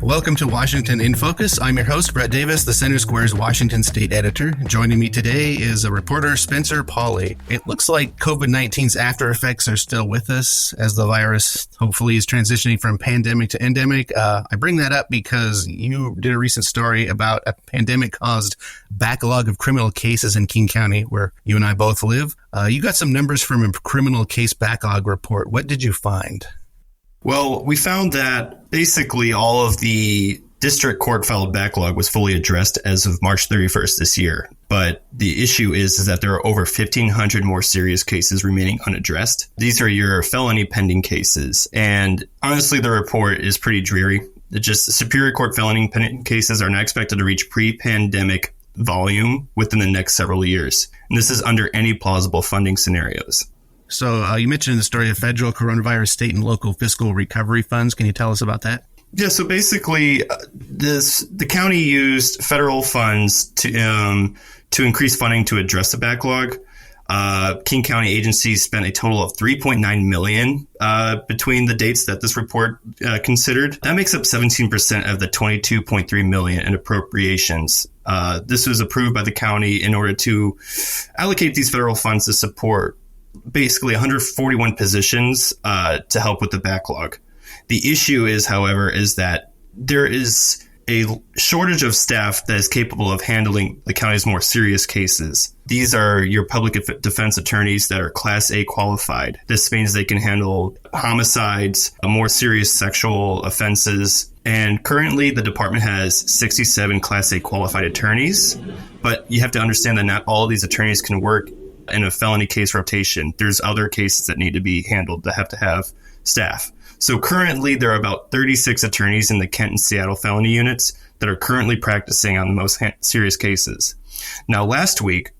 Welcome to Washington in Focus. I'm your host, Brett Davis, the Center Square's Washington State editor. Joining me today is a reporter, Spencer Pauly. It looks like COVID-19's after effects are still with us as the virus hopefully is transitioning from pandemic to endemic. I bring that up because you did a recent story about a pandemic-caused backlog of criminal cases in King County, where you and I both live. You got some numbers from a criminal case backlog report. What did you find? Well, we found that basically all of the district court filed backlog was fully addressed as of March 31st this year. But the issue is that there are over 1,500 more serious cases remaining unaddressed. These are your felony pending cases. And honestly, the report is pretty dreary. Superior Court felony pending cases are not expected to reach pre-pandemic volume within the next several years. And this is under any plausible funding scenarios. So you mentioned the story of federal coronavirus, state and local fiscal recovery funds. Can you tell us about that? Yeah, so basically the county used federal funds to increase funding to address the backlog. King County agencies spent a total of $3.9 million between the dates that this report considered. That makes up 17% of the $22.3 million in appropriations. This was approved by the county in order to allocate these federal funds to support basically 141 positions to help with the backlog. The issue is, however, is that there is a shortage of staff that is capable of handling the county's more serious cases. These are your public defense attorneys that are Class A qualified. This means they can handle homicides, more serious sexual offenses. And currently, the department has 67 Class A qualified attorneys. But you have to understand that not all of these attorneys can work in a felony case rotation. There's other cases that need to be handled that have to have staff. So currently there are about 36 attorneys in the Kent and Seattle felony units that are currently practicing on the most serious cases. Now, last week,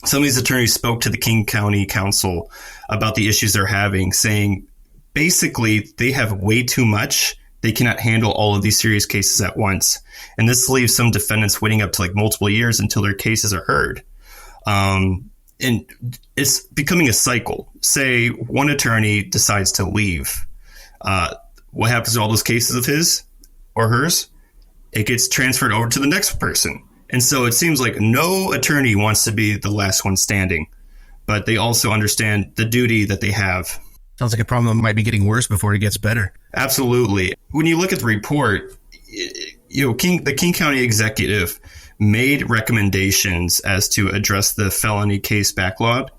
some of these attorneys spoke to the King County Council about the issues they're having, saying basically they have way too much. They cannot handle all of these serious cases at once. And this leaves some defendants waiting up to multiple years until their cases are heard. And it's becoming a cycle. Say one attorney decides to leave. What happens to all those cases of his or hers? It gets transferred over to the next person. And so it seems like no attorney wants to be the last one standing, but they also understand the duty that they have. Sounds like a problem that might be getting worse before it gets better. Absolutely. When you look at the report, the King County executive made recommendations as to address the felony case backlog.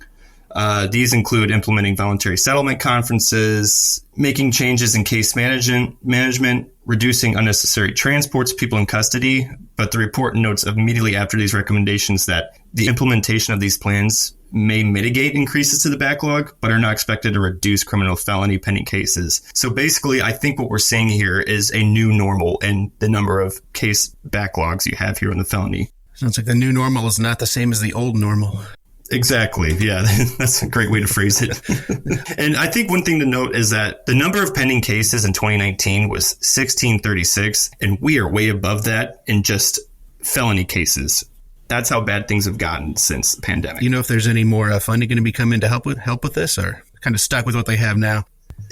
These include implementing voluntary settlement conferences, making changes in case management, reducing unnecessary transports of people in custody. But the report notes immediately after these recommendations that the implementation of these plans may mitigate increases to the backlog, but are not expected to reduce criminal felony pending cases. So basically, I think what we're seeing here is a new normal in the number of case backlogs you have here in the felony. Sounds like the new normal is not the same as the old normal. Exactly. Yeah, that's a great way to phrase it. And I think one thing to note is that the number of pending cases in 2019 was 1,636, and we are way above that in just felony cases. That's how bad things have gotten since the pandemic. You know if there's any more funding going to be coming to help with this, or kind of stuck with what they have now?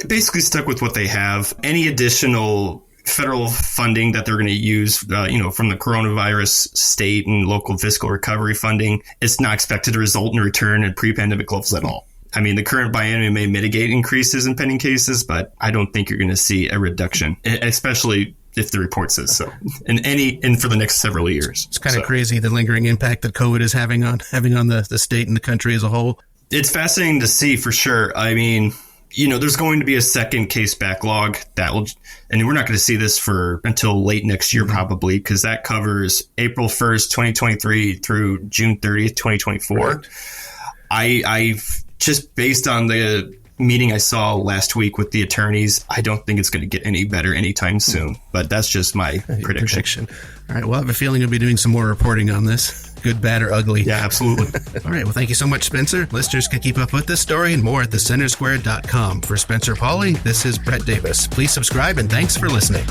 Basically stuck with what they have. Any additional federal funding that they're going to use, from the coronavirus, state and local fiscal recovery funding, it's not expected to result in a return in pre-pandemic levels at all. I mean, the current biennium may mitigate increases in pending cases, but I don't think you're going to see a reduction, especially if the report says so, and for the next several years. It's kind of crazy, the lingering impact that COVID is having on the state and the country as a whole. It's fascinating to see for sure. I mean, there's going to be a second case backlog and we're not going to see this until late next year, probably, because that covers April 1st, 2023 through June 30th, 2024. Right. I've just based on the meeting I saw last week with the attorneys, I don't think it's going to get any better anytime soon. But that's just my prediction. All right. Well, I have a feeling you'll be doing some more reporting on this. Good, bad, or ugly. Yeah, absolutely. All right. Well, thank you so much, Spencer. Listeners can keep up with this story and more at thecentersquare.com. For Spencer Pauly, this is Brett Davis. Please subscribe and thanks for listening.